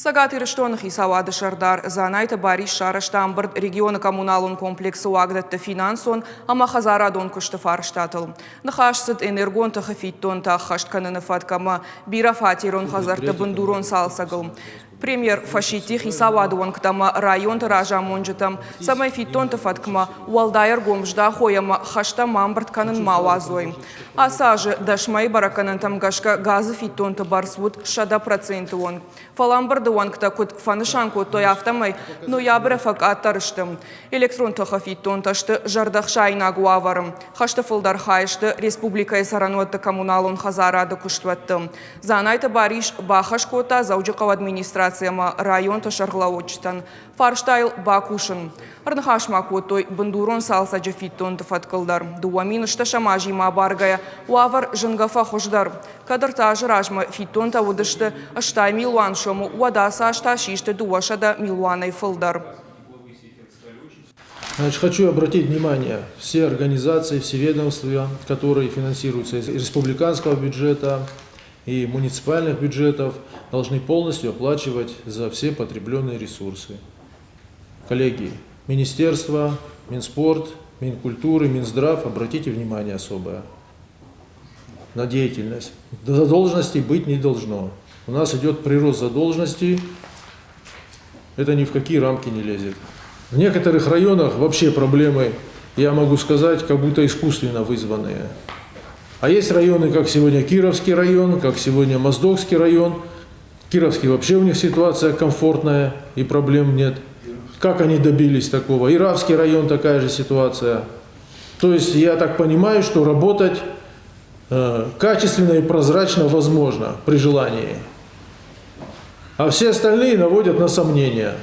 Сагат Ириштон Хисавады Шардар, Занайта Бариш Шараштамбард, региона коммуналун комплексу Агдатта финансон, Амахазара Дон Куштафарштатл. Нахашсет энергон Тахафиттон Тахаштканана Фаткама, Бирафатирон Хазарта Бандурон Салсагл. Премьер фашити Хисавады Ванктама, район Таража Монжитам, самай Фиттон Тафаткма, Уалдайр Гомжда Хояма, Хашта Мамбард Канан Мауазой. Асажи Дашмай Бараканан Тамгашка, Газы Фиттон Табарсвуд, Шада проценты он. Фаламбарды Ванкта Кут Фанышанку той автомай, но ябре фак аттарыштым. Электрон Тахафиттон Ташты Жардахшайна Гуаварым. Хашта Фылдар Хайшты Республика Сарануатта коммуналун Хазарада Куштваттым. Занайта Бариш Бахашкота Зауджиков администрацияма район Ташарглаочтан. Фарштайл Бакушин. Арнахашмаку той Бандурон Салса Джафиттон Тафаткалдар. Дуамин Шташамажи Мабаргая Уавар Жангафа Хождар. Кадартажи Ражма Фиттон Тавудышты Аштай Милуан Шому Уадаса Ашташишты Дуашада Милуана и Фылдар. Хочу обратить внимание, все организации, все ведомства, которые финансируются из республиканского бюджета и муниципальных бюджетов, должны полностью оплачивать за все потребленные ресурсы. Коллеги, Министерство, Минспорт, Минкультуры, Минздрав, обратите внимание особое на деятельность. Задолженностей быть не должно. У нас идет прирост задолженностей, это ни в какие рамки не лезет. В некоторых районах вообще проблемы, я могу сказать, как будто искусственно вызванные. А есть районы, как сегодня Кировский район, как сегодня Моздокский район. Кировский вообще у них ситуация комфортная и проблем нет. Как они добились такого? Иравский район такая же ситуация. То есть я так понимаю, что работать качественно и прозрачно возможно при желании. А все остальные наводят на сомнения.